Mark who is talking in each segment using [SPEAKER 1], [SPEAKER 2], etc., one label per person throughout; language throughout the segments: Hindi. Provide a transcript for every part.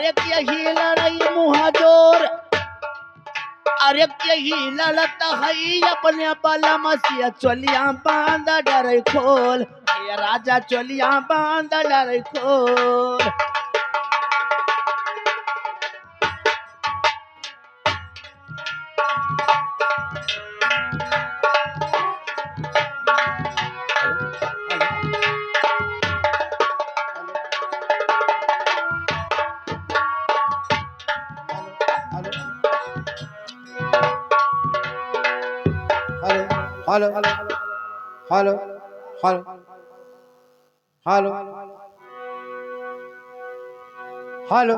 [SPEAKER 1] अरे यही लड़ाई मुहाजोर, अरे यही लड़त हई अपने बलम से चोलिया बांध डर खोल, ये राजा चोलिया बांध डर खोल।
[SPEAKER 2] Hello hello hello hello hello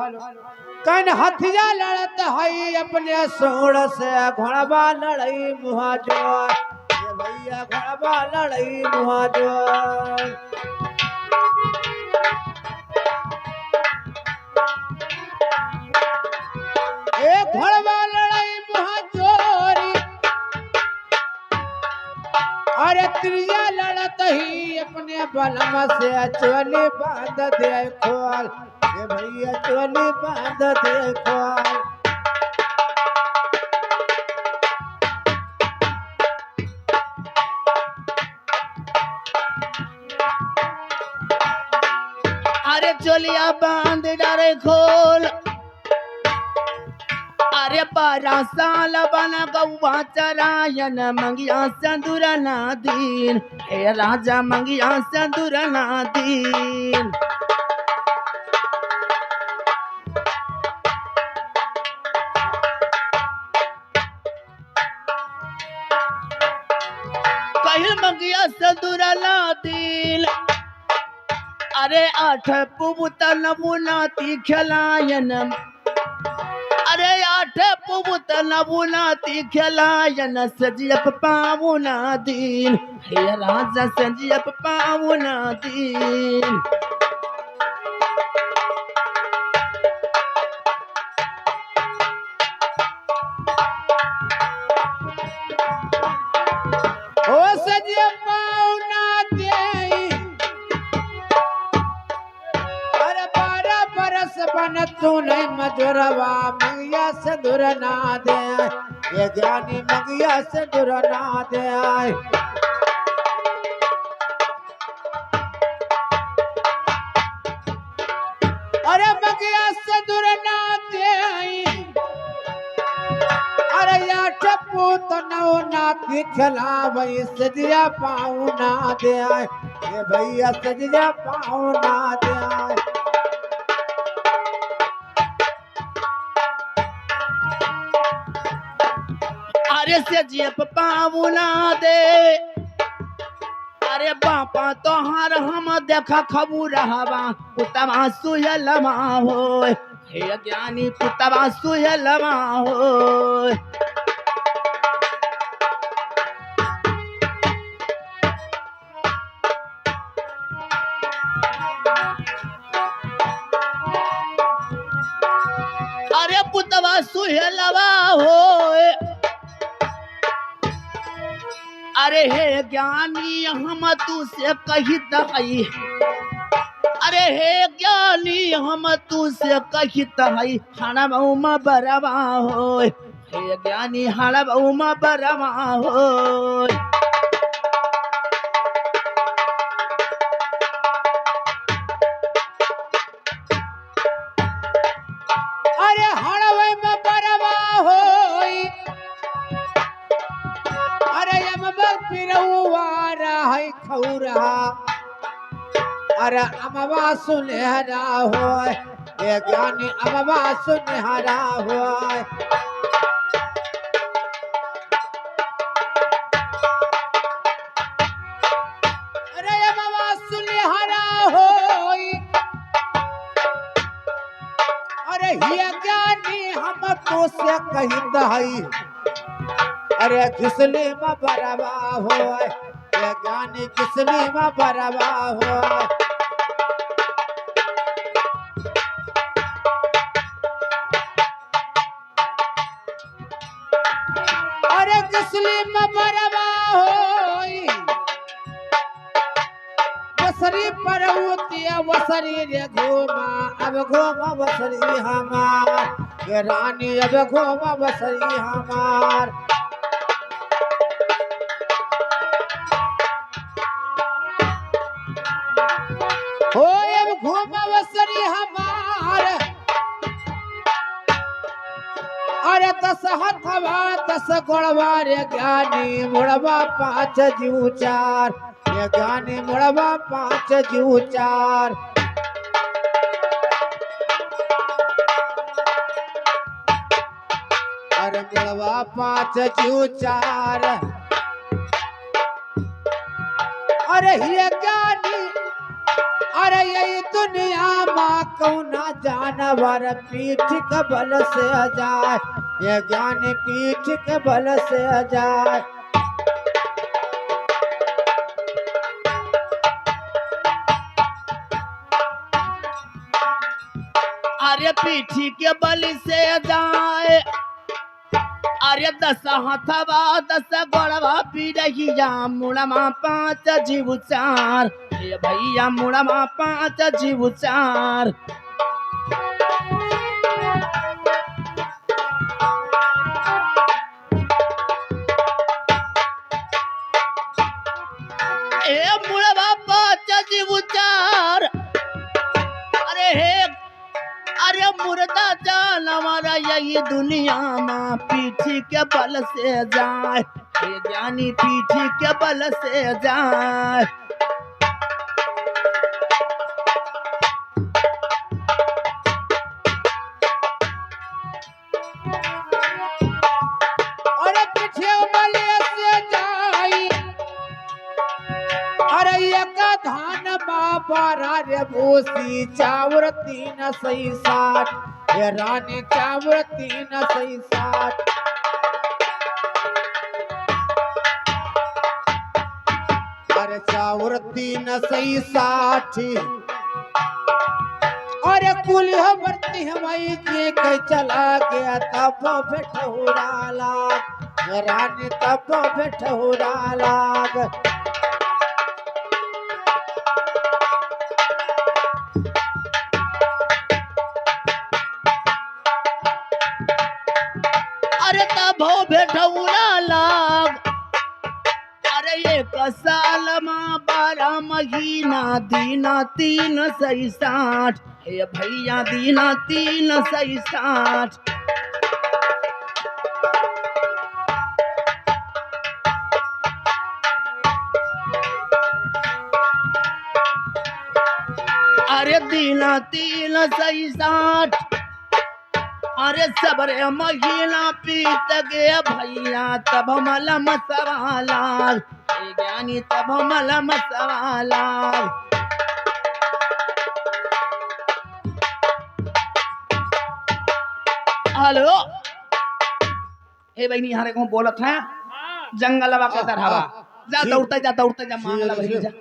[SPEAKER 2] कन हथिया लड़त हई अपने सोड़ से घोड़बा लड़ई मुहाजोर, ये भैया घोड़बा लड़ई मुहाजोर। ए घोड़बा लड़ई मुहाजोरी, अरे त्रिया लड़त ही अपने बलम से चोली बांध दे खोल, ये भैया चोली बांध दे खोल।
[SPEAKER 1] अरे चोलिया बांध डर खोल, अरे 12 साल बना गौवा चरायन मंगिया संदूर ना दीन, हे राजा मंगिया संदूर ना दीन। कहिल मंगिया संदूर ना दीन, अरे 8 पुबुत नबुनाती खिलायन, अरे 8 पुबुत नबुनाती खिलायन सजियप पावुना दीन, हे राजा सजियप पावुना दीन।
[SPEAKER 2] ओ सजिया पाउना देई, अरे 12 बरस बन तू नहीं मजोरवा मंगिया से दूर ना दे, ये ज्ञानी मंगिया से दूर ना दे। अरे मंगिया से दूर ना दे, अरे या टप्पू तो नौ नाती खिलावई सजिया पाउना दे, ये भैया सजिया पाउना दे।
[SPEAKER 1] अरे सजियप पावुना दे, अरे बापा तोहार हम देखा खबूर हवा पुतवा सुयलमा हो, हे ज्ञानी पुतवा सुयलमा हो। अरे पुतवा सुयलमा हो, अरे हे ज्ञानी हम तू से कही तई, अरे हे ज्ञानी हम तू से कही तई हणबउमा बरवा हो, हे ज्ञानी हणबउमा बरवा हो।
[SPEAKER 2] अरे हड़वे में बरवा होई, अरे यमबर पिरौवारा है खौरा, अरे अमवा सुनहरा होय, ये ज्ञानी अमवा सुनहरा होय। अरे अमवा सुनहरा होय, अरे ये ज्ञानी हम तो से कही दही, अरे घिसली में बरवा होय, ये ज्ञानी घिसली में बरवा होय। अरे घिसली में बरवा होय, बसरी परवती वसरी रे घूमा अब घूमा वसरी हमार ये रानी अब घूमा वसरी हमार हो अब घूमा वसरी हमार अरे 10 हथवा 10 गोड़वा रे ज्ञानी मुड़वा 5 जीव 4 ये ज्ञानी मुड़वा 5 जीव 4 अरे मुड़वा 5 जीव 4 अरे ये ज्ञानी अरे यही दुनिया माँ कौना जानवर पीठ के बल से जाए ये ज्ञानी पीठ के बल से जाए
[SPEAKER 1] अरे पीठी के बल से जाए अरे 10 हथवा 10 गोड़वा पीड़िया मुड़मा 5 जीव 4 ये भैया मुड़मा 5 जीव 4 ए मुड़मा 5 जीव 4 अरे हे अरे मुर्दा जानवर यही दुनिया में पीठी के बल से जाए ये ज्ञानी पीठी के बल से जाए
[SPEAKER 2] अरे पीछे बल से जाई अरे एक धान बाबा रे भूसी चावर 3 सही 60 ये रानी चावर 3 सही 60 अरे चावर 3 सही 60 अरे कुल भरती हवाई जे के चला गया तब बैठौरा लाग ये रानी तब बैठौरा लाग
[SPEAKER 1] अरे तब भेटौरा लाग अरे 1 साल में 12 महीना दीना 3 सही 60 हे भैया दीना 3 सही 60 अरे दीना 3 सही 60 अरे सबरे महीना पीत गया भैया तब मलम सवालाल ए ज्ञानी तब मलम सवालाल हेलो ए बहनी यहाँ को बोलत है जंगलवा के तरहवा जा दौड़ते जा मांगला बहनी जा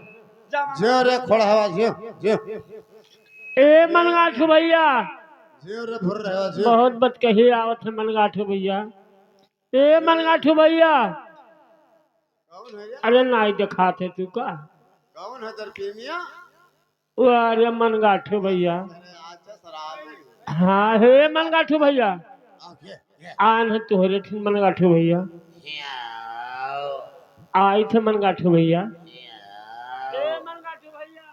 [SPEAKER 2] जे रे खोड़ा हवा जे
[SPEAKER 3] ए मनगाठू भैया
[SPEAKER 2] जे रे भर रहा जे
[SPEAKER 3] बहुत बत कही आवत है मनगाठू भैया ए मनगाठू भैया
[SPEAKER 2] कौन है ये
[SPEAKER 3] अरे नाई दिखाते तू का
[SPEAKER 2] कौन है तेरे प्रेमिया
[SPEAKER 3] वो अरे मनगाठू भैया
[SPEAKER 2] अरे आज शराब
[SPEAKER 3] हाँ हे मनगाठू भैया
[SPEAKER 2] ये
[SPEAKER 3] आन है तुहरे थे मनगाठू भैया आई थे मनगाठू भैया ए मनगाठू भैया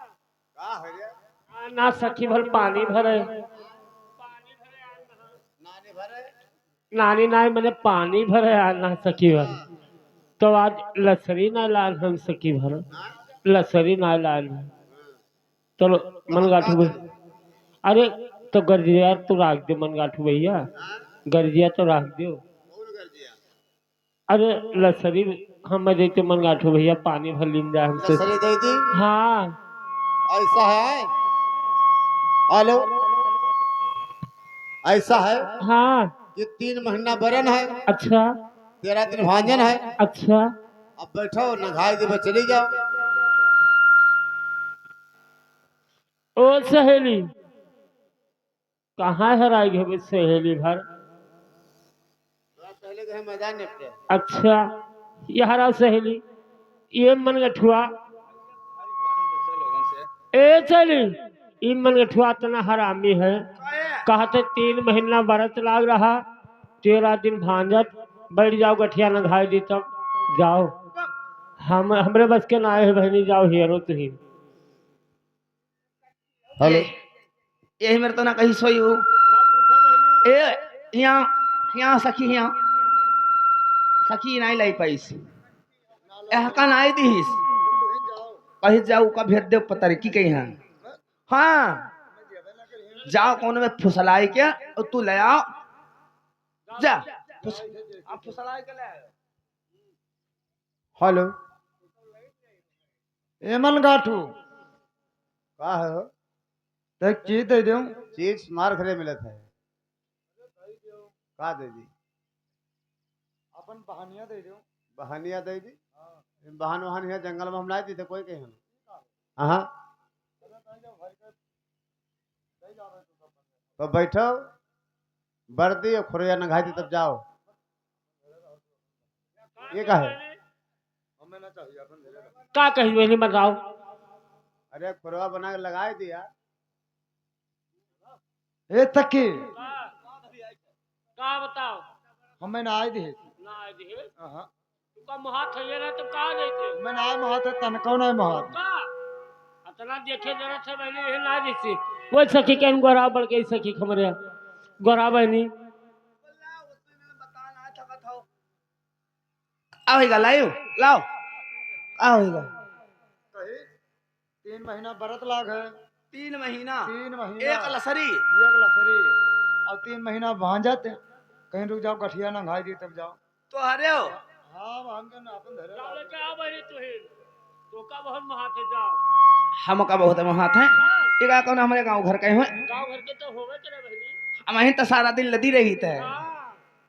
[SPEAKER 2] का है रे
[SPEAKER 3] ना सखी भर पानी भरे
[SPEAKER 2] नानी भरे
[SPEAKER 3] नानी नाई मैंने पानी भरे ना सखी भर तो आज लसरी ना लाल हम सखी भर लसरी ना लाल चलो मनगाठू भैया अरे तो गर्जिया तो रख दो मनगाठू भैया गर्जिया तो रख दो
[SPEAKER 2] कौन कर दिया
[SPEAKER 3] अरे लसरी हम देते मनगाठू भैया पानी भर लिंदा हमसे
[SPEAKER 2] लसरी दे दी
[SPEAKER 3] हाँ
[SPEAKER 2] ऐसा है हेलो ऐसा है
[SPEAKER 3] हाँ
[SPEAKER 2] ये 3 महीना बरन है
[SPEAKER 3] अच्छा
[SPEAKER 2] 13 दिन भांजन है
[SPEAKER 3] अच्छा
[SPEAKER 2] अब बैठो नहाई दे चली जाओ
[SPEAKER 3] ओ सहेली कहाँ हराई गए सहेली भर
[SPEAKER 2] पहले गए मैदान निपटे
[SPEAKER 3] अच्छा ये हरा सहेली ये मन गठुआ ए चली इन मन गठुआ तना हरामी है कहते 3 महीना व्रत लाग रहा 13 दिन भांजत बैठ जाओ गठिया न घाई दी तब जाओ हम हमरे बस के ना आए है बहनी जाओ हियरो तुही
[SPEAKER 2] हेलो
[SPEAKER 1] यही मेरे तो ना कहीं सोई हूँ ए यहाँ यहाँ सखी यहाँ सखी नहीं लाई पैस यह का नहीं दीस कहीं जाऊ का भेज दे पता की कहीं है हाँ जाओ कौन में फुसलाई के और तू ले आओ जा आप फुसलाई के ले आओ
[SPEAKER 2] हेलो
[SPEAKER 4] एमन गाठू
[SPEAKER 2] का है हो?
[SPEAKER 4] तो की दे दूं
[SPEAKER 2] चीज मार खरे मिलत है का दे दी
[SPEAKER 4] अपन बहानिया दे दूं
[SPEAKER 2] बहानिया दे दी बहान वहान है जंगल में हम लाई दी थे कोई कहे हाँ तो बैठो वर्दी और खुरिया नंगाई थी तब जाओ ये का है
[SPEAKER 3] का कही बहनी बताओ
[SPEAKER 2] अरे खुरवा बना के लगाए दिया
[SPEAKER 4] ए तकी
[SPEAKER 3] का बताओ
[SPEAKER 4] हमें ना आई दी
[SPEAKER 3] ना आए दी
[SPEAKER 4] हां
[SPEAKER 3] तुका मुहात है ना तो का देते
[SPEAKER 4] मैं ना आई महत तन कौन है महत
[SPEAKER 3] का अतना देखे जरा से बहनी है ना दिसी वो सखी केन गोरा बड़ के सखी खमरे गोरा बहनी
[SPEAKER 1] आओगा लाओ लाओ आओगा
[SPEAKER 4] कही 3 महीना व्रत लाग है
[SPEAKER 1] 3 महीना
[SPEAKER 4] 3 महीना
[SPEAKER 1] एक लसरी
[SPEAKER 4] एक लसरी और 3 महीना भांजत कहीं रुक जाओ गठिया ना घाई दी तब जाओ
[SPEAKER 1] तो हरे हो
[SPEAKER 4] हां हम के ना अपन धरे
[SPEAKER 3] जाओ लेके आओ बहनी तुही तो का बहुत महात है जाओ
[SPEAKER 1] हम का बहुत हाथ है ये का कौन हमारे गांव घर के हैं
[SPEAKER 3] गांव घर के तो होवे करे बहनी
[SPEAKER 1] हम ही तो सारा दिन लदी रही थे
[SPEAKER 3] हां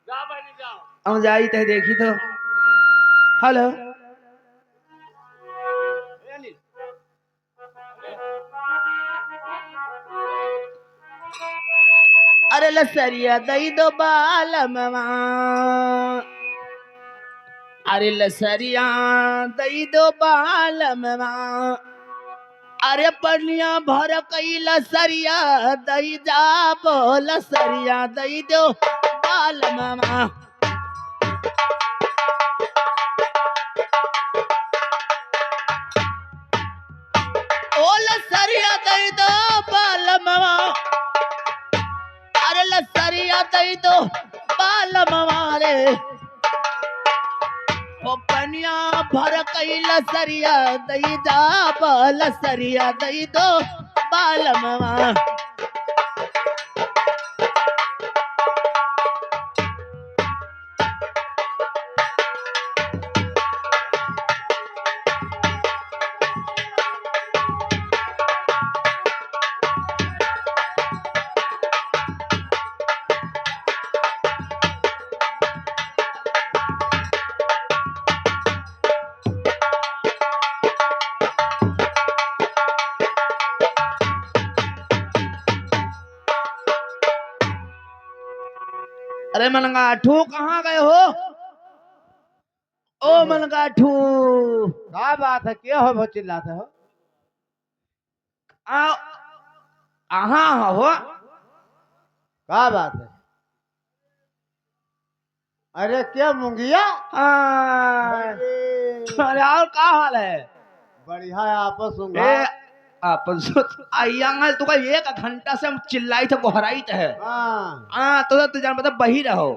[SPEAKER 3] जा बहनी जाओ
[SPEAKER 1] हम जाई थे देखी तो हेलो अरे लसरिया दई दो बालमवा अरे लसरिया दई दो बालमवा अरे पनिया भर कई लसरिया दई जा लसरिया दई दो बालमवा ओ लसरिया दई दो बालमवा अरे लसरिया दई दो बालमवा रे ओ पनिया भर कई लसरिया दई जा लसरिया दई दो बालमवा अरे मनगाठू कहाँ गए हो ओ मनगाठू
[SPEAKER 2] का बात है क्या हो बहुत चिल्लाते हो
[SPEAKER 1] आओ कहाँ हो
[SPEAKER 2] का बात है अरे क्या मुंगिया
[SPEAKER 1] अरे और का हाल है
[SPEAKER 2] बढ़िया है आपस सुंगा
[SPEAKER 1] ए आपन आइयांगल तुका 1 घंटा से हम चिल्लाई थे गोहराई थे
[SPEAKER 2] हाँ
[SPEAKER 1] हाँ तो जान बता बही रहो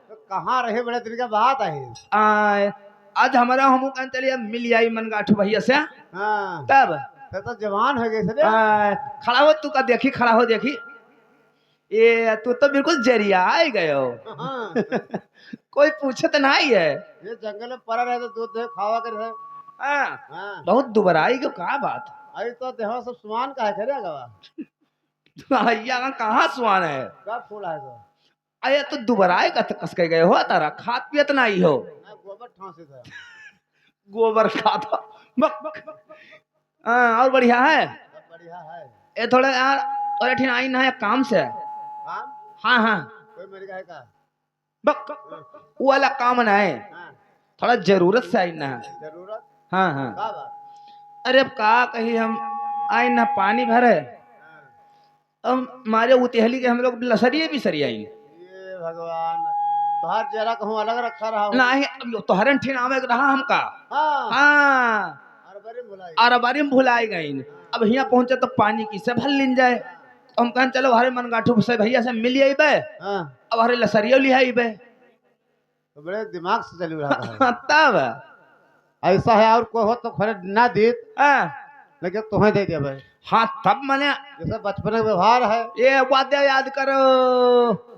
[SPEAKER 2] तो कहाँ रहे बड़े दिन का बात है
[SPEAKER 1] आज हमारा हम कहते लिए मिल आई मनगाठू भैया से
[SPEAKER 2] हाँ
[SPEAKER 1] तब
[SPEAKER 2] तो जवान हो गए सर
[SPEAKER 1] खड़ा हो तू का देखी खड़ा हो देखी ये तू तो बिल्कुल जरिया आ गए हो
[SPEAKER 2] हाँ,
[SPEAKER 1] कोई पूछत नहीं है
[SPEAKER 2] ये जंगल में पड़ा रहे तो दूध दे खावा कर रहे
[SPEAKER 1] हाँ
[SPEAKER 2] हाँ
[SPEAKER 1] बहुत दुबराई क्यों कहा बात
[SPEAKER 2] अभी तो देहो सब सुमान का है करे गवा
[SPEAKER 1] भैया कहाँ सुहान है
[SPEAKER 2] कब फूल है तो
[SPEAKER 1] अरे तो दुबराए का कस के गए हो तारा खात पियत नहीं हो
[SPEAKER 2] ना गोबर ठांसे था
[SPEAKER 1] गोबर खाता हाँ और बढ़िया है
[SPEAKER 2] सब बढ़िया है
[SPEAKER 1] ये थोड़ा यार और ठिनाई ना है काम से
[SPEAKER 2] काम
[SPEAKER 1] हाँ हाँ
[SPEAKER 2] कोई मेरे का है का
[SPEAKER 1] वो वाला काम ना है
[SPEAKER 2] हाँ
[SPEAKER 1] थोड़ा जरूरत से आई ना है
[SPEAKER 2] जरूरत
[SPEAKER 1] हाँ हाँ
[SPEAKER 2] का बात
[SPEAKER 1] अरे अब का कही हम आई ना पानी भरे अब मारे उतहली के हम लोग लसरिए भी सरिया आई
[SPEAKER 2] ये भगवान तोहार चेहरा कहूँ अलग रखा रहा
[SPEAKER 1] ना ही अब यो तोहरन ठिन आवे के रहा हमका
[SPEAKER 2] हाँ
[SPEAKER 1] हाँ
[SPEAKER 2] अरे बड़ी भुलाई
[SPEAKER 1] और बारी में भुलाई गई अब यहाँ पहुंचे तो पानी की से भल लिन जाए तो हम कहन चलो हरे मन गाठू से भैया से मिल बे
[SPEAKER 2] हाँ
[SPEAKER 1] अब हरे लसरियो लिहाई बे
[SPEAKER 2] तो बड़े दिमाग से चल रहा है
[SPEAKER 1] तब
[SPEAKER 2] ऐसा है और कोई हो तो खरे ना दे
[SPEAKER 1] हाँ
[SPEAKER 2] लेकिन तुम्हें दे दिया भाई
[SPEAKER 1] हाँ तब मैंने
[SPEAKER 2] जैसे बचपन का व्यवहार है
[SPEAKER 1] ये वाद्य याद करो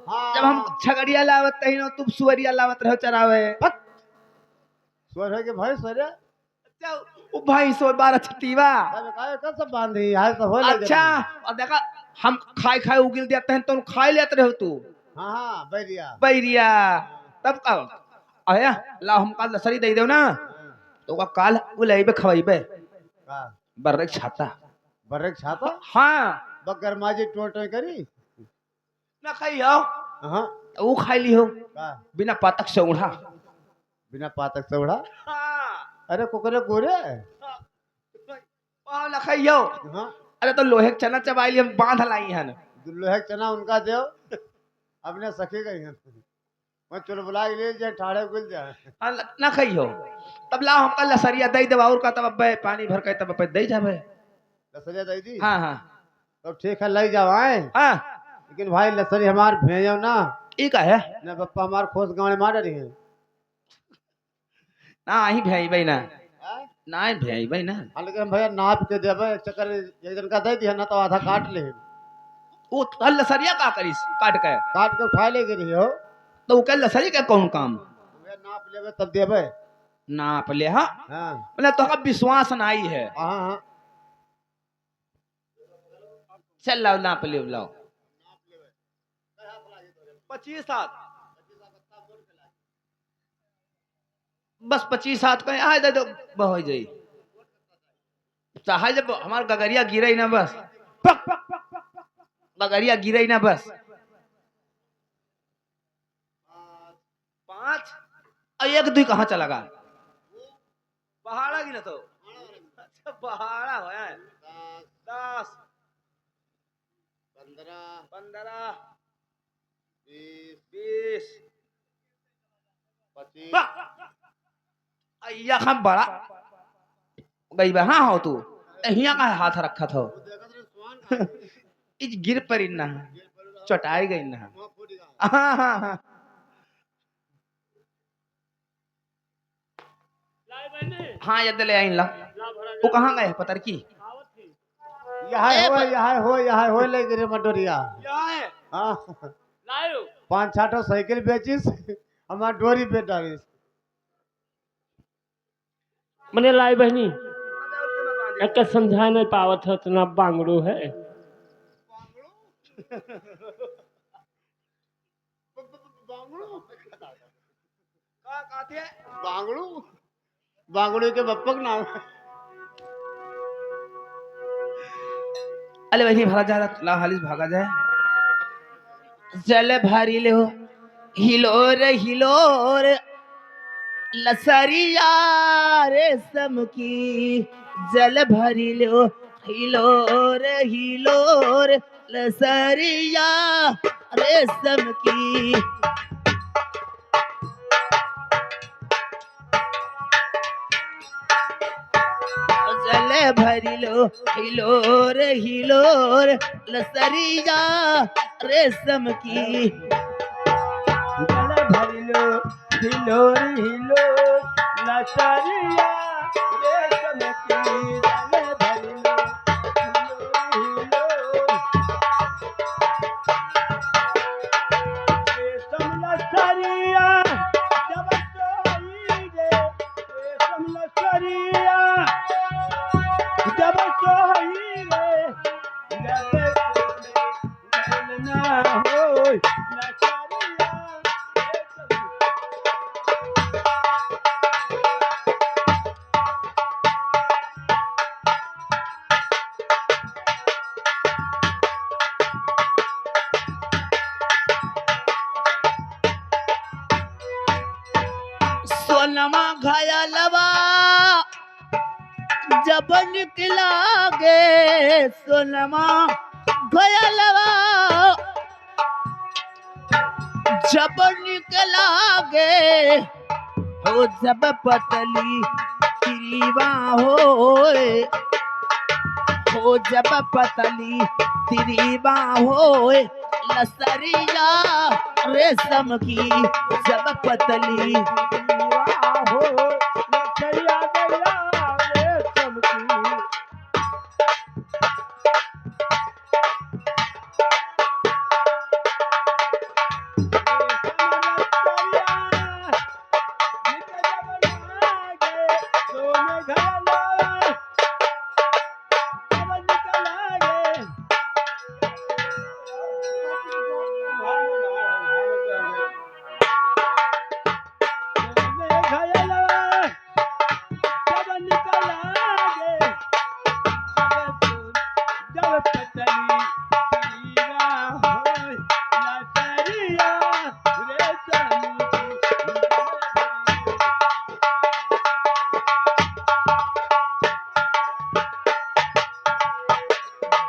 [SPEAKER 2] हाँ
[SPEAKER 1] जब हम छगड़िया लावत तही तुम सुअरिया लावत रहो चरावे
[SPEAKER 2] स्वर है कि भाई स्वर है
[SPEAKER 1] ओ भाई सो 12 छतीवा
[SPEAKER 2] कब सब बांधी है तो हो लगे
[SPEAKER 1] अच्छा और देखा हम खाए खाए उगिल देते हैं तो खाए लेते रहो तू
[SPEAKER 2] हाँ हाँ बैरिया
[SPEAKER 1] बैरिया तब का आया ला हम काल लसरी दे दो ना तो का काल उलैबे खवाइबे
[SPEAKER 2] का
[SPEAKER 1] बर्रेक छाता
[SPEAKER 2] बरक छाता
[SPEAKER 1] हाँ
[SPEAKER 2] बगर माजी टोटो करी
[SPEAKER 1] ना खाई हो
[SPEAKER 2] हाँ
[SPEAKER 1] वो खाई ली हो
[SPEAKER 2] का
[SPEAKER 1] बिना पातक से उड़ा
[SPEAKER 2] बिना पातक से उड़ा
[SPEAKER 1] हाँ
[SPEAKER 2] अरे कुकरे गोरे
[SPEAKER 1] पाव ना खाई हो
[SPEAKER 2] हाँ
[SPEAKER 1] अरे तो लोहे के चना चबाई ली हम बांध लाई हन
[SPEAKER 2] लोहे चना उनका देव अपने सखी गई हैं मैं चुल बुला के लिए जाए ठाड़े गुल जाए
[SPEAKER 1] हाँ, ना खाई हो तब ला हमका लसरिया दई देवा और का तब अब्बे पानी भर के तब अब्बे दई जावे
[SPEAKER 2] लसरिया दई दी
[SPEAKER 1] हाँ हाँ
[SPEAKER 2] तो ठीक है लई जाओ आए
[SPEAKER 1] हाँ
[SPEAKER 2] लेकिन भाई लसरी हमार भेजो ना
[SPEAKER 1] ई का है
[SPEAKER 2] ना पप्पा हमार खोस गाँव मार रही है
[SPEAKER 1] ना ही भेई भाई ना ना ही भेई भाई ना
[SPEAKER 2] लेकिन भैया नाप के देवे एक चक्कर एक दिन का दे दिया ना तो आधा काट ले
[SPEAKER 1] वो तो लसरिया का करीस काट के
[SPEAKER 2] काट के उठा ले रही हो
[SPEAKER 1] तो वो कल लसरी का कौन काम
[SPEAKER 2] भैया नाप लेवे तब देवे
[SPEAKER 1] नाप ले हाँ
[SPEAKER 2] हाँ
[SPEAKER 1] मतलब तो का विश्वास ना आई है
[SPEAKER 2] हाँ हाँ
[SPEAKER 1] चल लाओ नाप ले लाओ 25 हाथ बस 25 हाथ का आ दे दो हो जाई चाहे जब हमार गगरिया गिरे ना बस पक पक पक पक पक गगरिया गिरे ना बस 5 और 1 2 कहाँ चला गा पहाड़ा गिना तो अच्छा पहाड़ा होया 10 15 20 25 अय्या हम बड़ा गई बा हाँ हो तू यहाँ का हाथ रखा था इज गिर पर इन्ना चटाई गई ना हाँ हाँ हाँ हाँ यद ले आई ला वो कहाँ गए पतर की
[SPEAKER 2] यहाँ हो ले गिरे मटोरिया हाँ
[SPEAKER 3] लायो
[SPEAKER 2] 5-6 साइकिल बेचिस हमार डोरी पे डालिस
[SPEAKER 3] मने लाई बहनी एक समझा नहीं पावत है इतना बांगड़ू है
[SPEAKER 2] बांगड़ू बांगड़ू के बप्पक नाम
[SPEAKER 1] अरे वही भागा जा रहा हालिस भागा जाए चले भारी ले हो हिलोर लसरिया रेशम की जल भरी लो हिलोर लसरिया रेशम की जल भरी लो हिलोर लसरिया रेशम की जल भरी लो हिलोर लसरिया रेशम की जल भरी लो रेशम लसरिया जब सोई रे रेशम लसरिया जब सोई रे जब ना होय लसरिया सोनमा घायलवा जब निकला गे सोनमा घयलवा जब निकला गे हो जब पतली तिरीवा हो जब पतली तिरीवा होए लसरिया रेशम की जब पतली
[SPEAKER 3] हो लसरिया गया रेशम की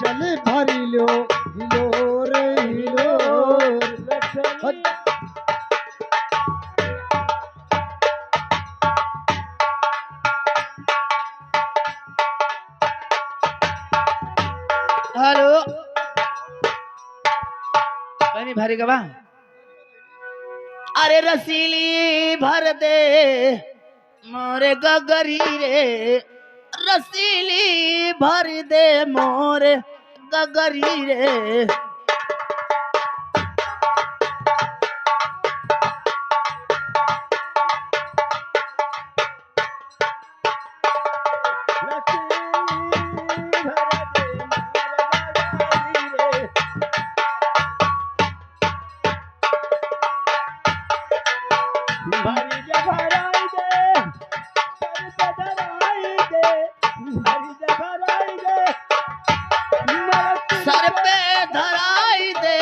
[SPEAKER 4] चले भरी लो हिलो रे हिलो
[SPEAKER 1] हेलो पानी भरी गवा अरे रसीली भर दे मोरे गगरी रे रसीली भर दे मोरे गगरी रे सर पे धराई दे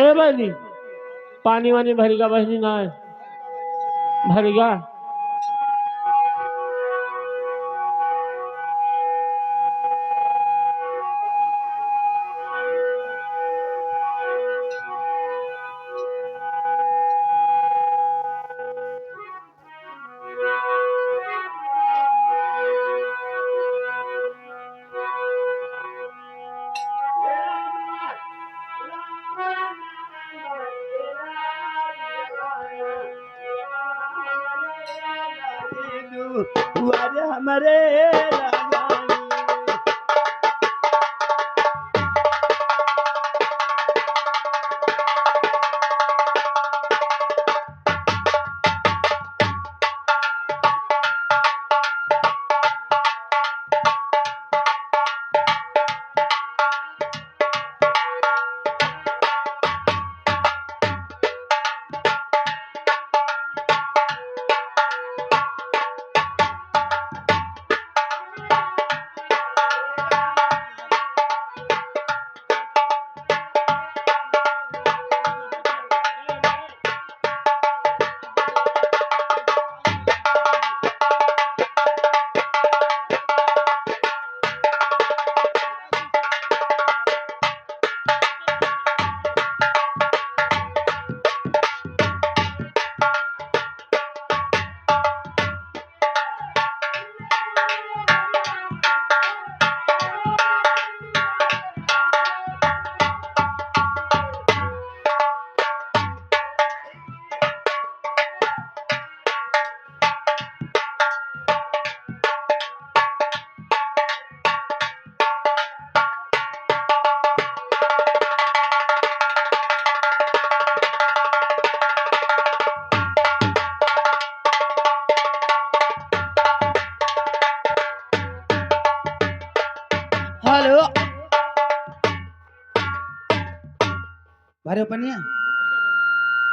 [SPEAKER 3] ए बहनी पानी वानी भरेगा बहनी ना भरेगा
[SPEAKER 1] अरे हमारे लगाई। हेलो भारे पनिया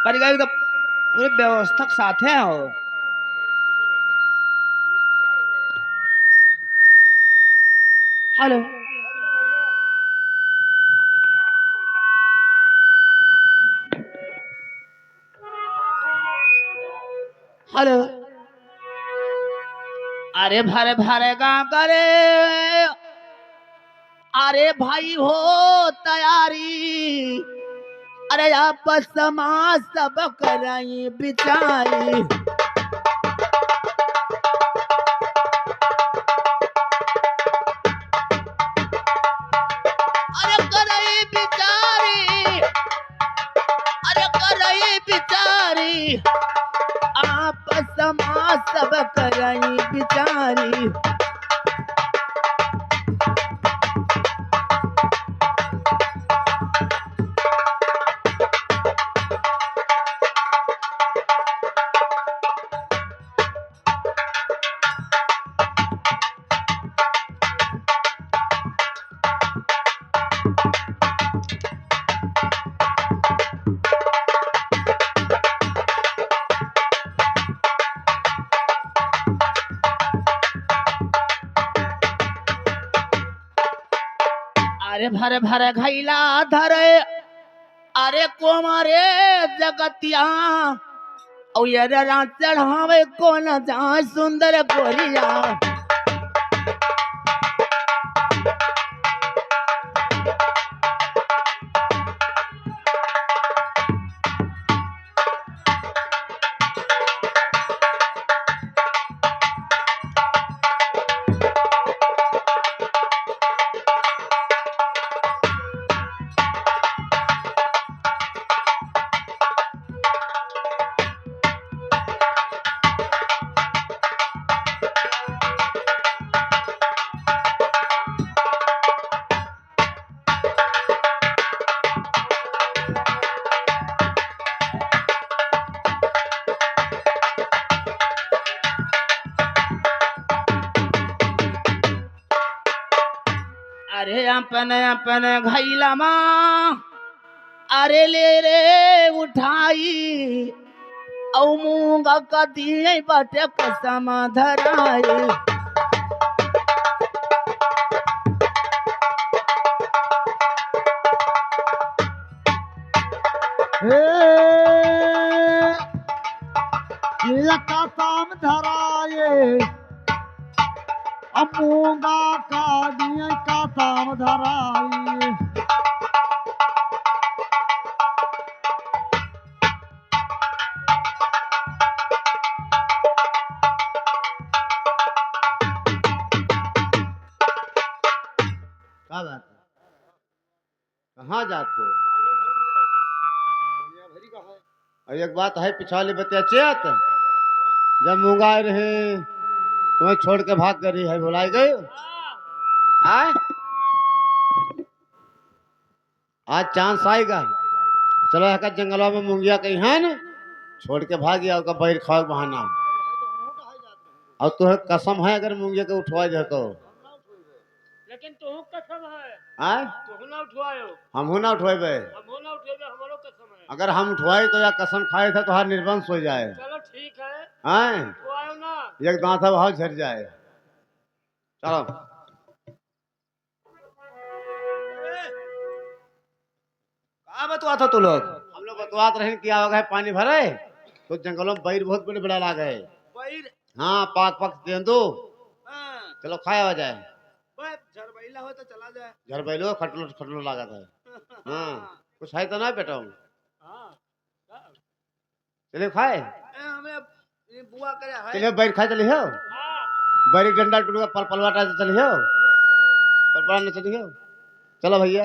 [SPEAKER 1] पर गए तो पूरे व्यवस्थक साथ हैं हो। हेलो हेलो अरे भारे भारे गा करे अरे भाई हो तैयारी अरे आपस समाज सब कराई बिचारी अरे कराई बिचारी अरे कराई बिचारी आपस समाज सब कराई बिचारी अरे भरे भरे घैला धरे अरे कोमारे जगतिया और ये चढ़ावे कौन जहाँ सुंदर गोरिया अरे अपने अपने घैला माँ अरे ले रे उठाई औ मूंगा का दिए बाटे कसम धराई
[SPEAKER 4] ये का काम धराए अमूंगा का दिए का काम धराए
[SPEAKER 2] क्या बात है? कहाँ जाते हो? और एक बात है पिछाले बतिया चेत जब मूंगा रहे तुम्हें छोड़ के भाग गई है, बुलाई गई आए? आज चांस आएगा, चलो यहाँ जंगलों में मुंगिया कहीं है न, छोड़ के भाग गया उसका बैर खाओ बहाना। और तुम्हें कसम है अगर मुंगिया के उठवा जाए तो,
[SPEAKER 3] लेकिन तू कसम है
[SPEAKER 2] आए?
[SPEAKER 3] तू ना उठवायो,
[SPEAKER 2] हम ना उठवेबे,
[SPEAKER 3] हम ना उठेबे, हमारो कसम है।
[SPEAKER 2] अगर हम उठवाए तो या कसम खाए था तो हर निर्वंश हो जाए।
[SPEAKER 3] चलो ठीक है,
[SPEAKER 2] आए?
[SPEAKER 3] उठवायो ना।
[SPEAKER 2] एक दांत भाव झड़ जाए। चलो कहाँ बतवा था तू लोग? हम लोग बतवात रहे क्या होगा है पानी भरे तो जंगलों में बैर बहुत बड़े बड़ा ला गए।
[SPEAKER 1] बैर
[SPEAKER 2] हाँ पाक पाक दे दो,
[SPEAKER 1] हाँ,
[SPEAKER 2] चलो खाया हो जाए।
[SPEAKER 1] बस झरबैला हो तो चला जाए।
[SPEAKER 2] झरबैलो खटलो खटलो लगा था। हाँ कुछ है तो ना बेटा,
[SPEAKER 3] हाँ
[SPEAKER 2] चलिए खाए,
[SPEAKER 1] हमें ये बुआ करे है।
[SPEAKER 2] चलिए बैर खा चलिए, बैर डंडा टूट पल पलवाटा से चलिए, पलपला न चलिए। चलो भैया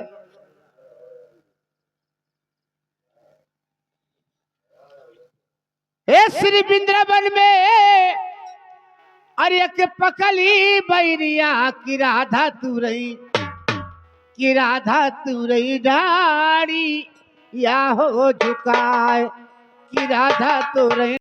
[SPEAKER 1] हे श्री वृंदावन में अरे के पकली बैरिया की राधा तू रही, की राधा तू रही डाड़ी या हो झुकाए, की राधा तू रही